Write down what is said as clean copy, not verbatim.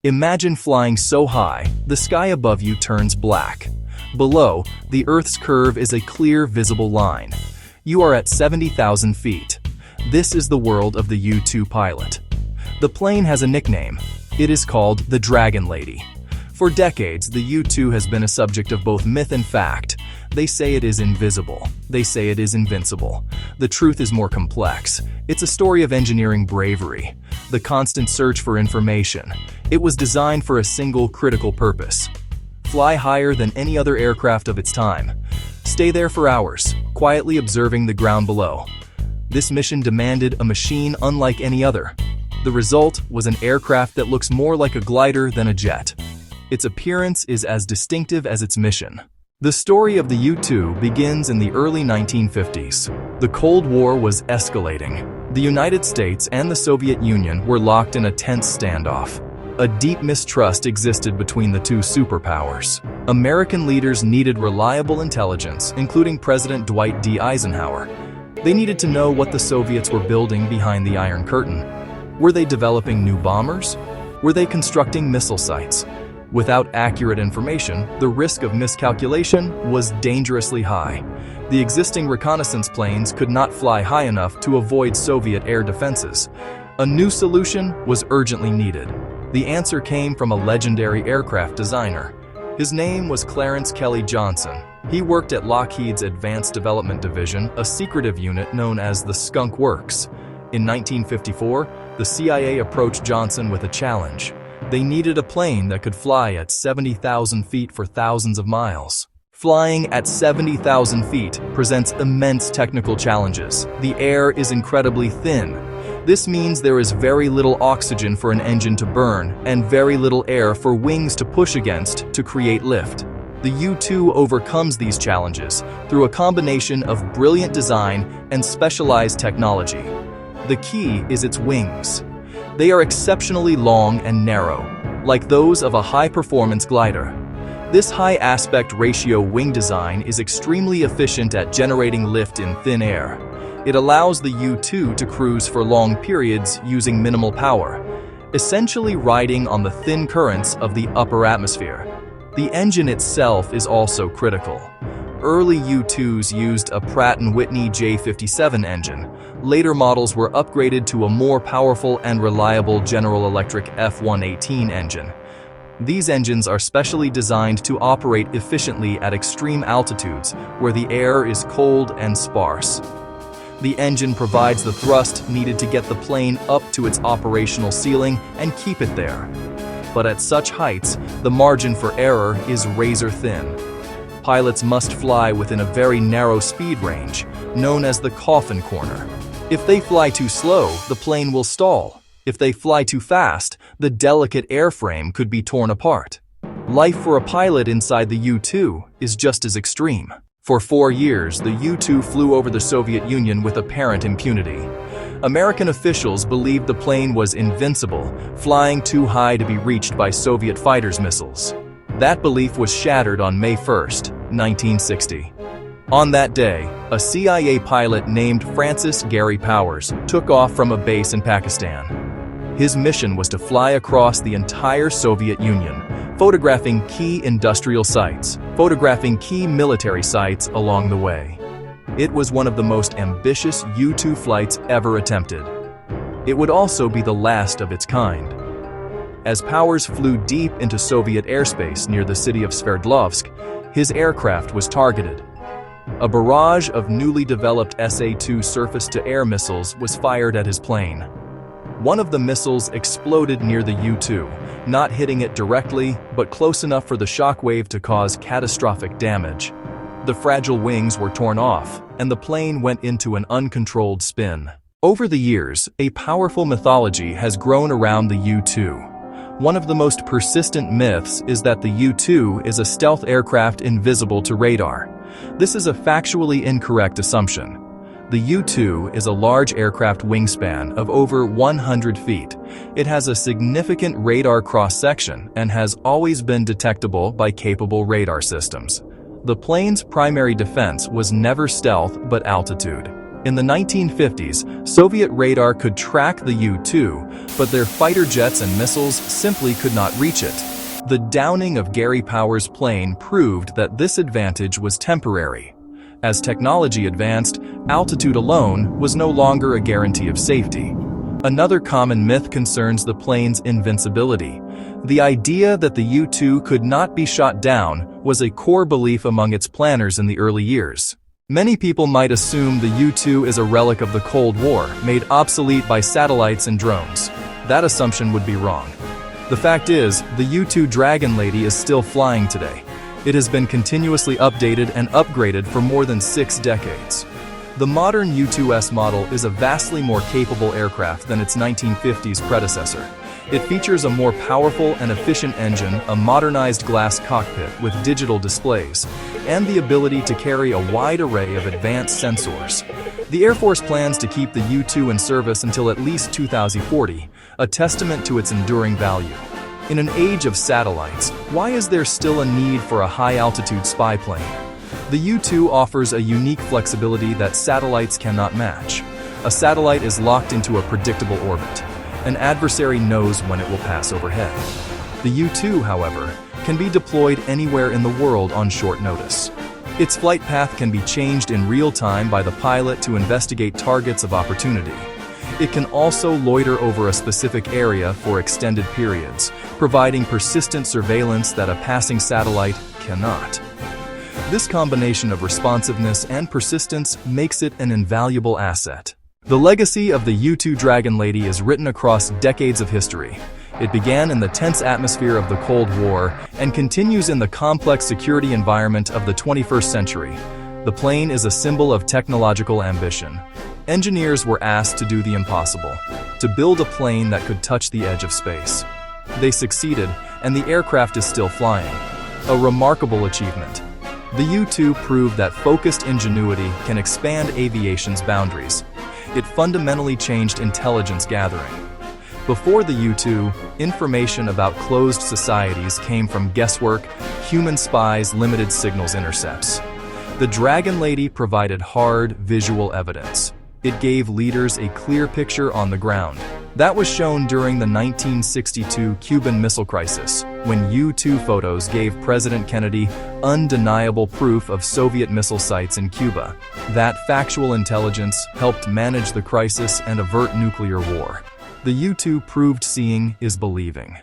Imagine flying so high, the sky above you turns black. Below, the Earth's curve is a clear, visible line. You are at 70,000 feet. This is the world of the U-2 pilot. The plane has a nickname. It is called the Dragon Lady. For decades, the U-2 has been a subject of both myth and fact. They say it is invisible. They say it is invincible. The truth is more complex. It's a story of engineering bravery, the constant search for information. It was designed for a single critical purpose: fly higher than any other aircraft of its time. Stay there for hours, quietly observing the ground below. This mission demanded a machine unlike any other. The result was an aircraft that looks more like a glider than a jet. Its appearance is as distinctive as its mission. The story of the U-2 begins in the early 1950s. The Cold War was escalating. The United States and the Soviet Union were locked in a tense standoff. A deep mistrust existed between the two superpowers. American leaders needed reliable intelligence, including President Dwight D. Eisenhower. They needed to know what the Soviets were building behind the Iron Curtain. Were they developing new bombers? Were they constructing missile sites? Without accurate information, the risk of miscalculation was dangerously high. The existing reconnaissance planes could not fly high enough to avoid Soviet air defenses. A new solution was urgently needed. The answer came from a legendary aircraft designer. His name was Clarence Kelly Johnson. He worked at Lockheed's Advanced Development Division, a secretive unit known as the Skunk Works. In 1954, the CIA approached Johnson with a challenge. They needed a plane that could fly at 70,000 feet for thousands of miles. Flying at 70,000 feet presents immense technical challenges. The air is incredibly thin. This means there is very little oxygen for an engine to burn and very little air for wings to push against to create lift. The U-2 overcomes these challenges through a combination of brilliant design and specialized technology. The key is its wings. They are exceptionally long and narrow, like those of a high-performance glider. This high aspect ratio wing design is extremely efficient at generating lift in thin air. It allows the U-2 to cruise for long periods using minimal power, essentially riding on the thin currents of the upper atmosphere. The engine itself is also critical. Early U-2s used a Pratt & Whitney J57 engine. Later models were upgraded to a more powerful and reliable General Electric F118 engine. These engines are specially designed to operate efficiently at extreme altitudes where the air is cold and sparse. The engine provides the thrust needed to get the plane up to its operational ceiling and keep it there. But at such heights, the margin for error is razor thin. Pilots must fly within a very narrow speed range, known as the coffin corner. If they fly too slow, the plane will stall. If they fly too fast, the delicate airframe could be torn apart. Life for a pilot inside the U-2 is just as extreme. For 4 years, the U-2 flew over the Soviet Union with apparent impunity. American officials believed the plane was invincible, flying too high to be reached by Soviet fighters' missiles. That belief was shattered on May 1, 1960. On that day, a CIA pilot named Francis Gary Powers took off from a base in Pakistan. His mission was to fly across the entire Soviet Union, photographing key industrial sites, photographing key military sites along the way. It was one of the most ambitious U-2 flights ever attempted. It would also be the last of its kind. As Powers flew deep into Soviet airspace near the city of Sverdlovsk, his aircraft was targeted. A barrage of newly developed SA-2 surface-to-air missiles was fired at his plane. One of the missiles exploded near the U-2, not hitting it directly, but close enough for the shockwave to cause catastrophic damage. The fragile wings were torn off, and the plane went into an uncontrolled spin. Over the years, a powerful mythology has grown around the U-2. One of the most persistent myths is that the U-2 is a stealth aircraft invisible to radar. This is a factually incorrect assumption. The U-2 is a large aircraft wingspan of over 100 feet. It has a significant radar cross-section and has always been detectable by capable radar systems. The plane's primary defense was never stealth but altitude. In the 1950s, Soviet radar could track the U-2, but their fighter jets and missiles simply could not reach it. The downing of Gary Powers' plane proved that this advantage was temporary. As technology advanced, altitude alone was no longer a guarantee of safety. Another common myth concerns the plane's invincibility. The idea that the U-2 could not be shot down was a core belief among its planners in the early years. Many people might assume the U-2 is a relic of the Cold War, made obsolete by satellites and drones. That assumption would be wrong. The fact is, the U-2 Dragon Lady is still flying today. It has been continuously updated and upgraded for more than 6 decades. The modern U-2S model is a vastly more capable aircraft than its 1950s predecessor. It features a more powerful and efficient engine, a modernized glass cockpit with digital displays, and the ability to carry a wide array of advanced sensors. The Air Force plans to keep the U-2 in service until at least 2040, a testament to its enduring value. In an age of satellites, why is there still a need for a high-altitude spy plane? The U-2 offers a unique flexibility that satellites cannot match. A satellite is locked into a predictable orbit. An adversary knows when it will pass overhead. The U-2, however, can be deployed anywhere in the world on short notice. Its flight path can be changed in real time by the pilot to investigate targets of opportunity. It can also loiter over a specific area for extended periods, providing persistent surveillance that a passing satellite cannot. This combination of responsiveness and persistence makes it an invaluable asset. The legacy of the U-2 Dragon Lady is written across decades of history. It began in the tense atmosphere of the Cold War and continues in the complex security environment of the 21st century. The plane is a symbol of technological ambition. Engineers were asked to do the impossible, to build a plane that could touch the edge of space. They succeeded, and the aircraft is still flying. A remarkable achievement. The U-2 proved that focused ingenuity can expand aviation's boundaries. It fundamentally changed intelligence gathering. Before the U-2, information about closed societies came from guesswork, human spies, limited signals intercepts. The Dragon Lady provided hard, visual evidence. It gave leaders a clear picture on the ground. That was shown during the 1962 Cuban Missile Crisis, when U-2 photos gave President Kennedy undeniable proof of Soviet missile sites in Cuba. That factual intelligence helped manage the crisis and avert nuclear war. The U-2 proved seeing is believing.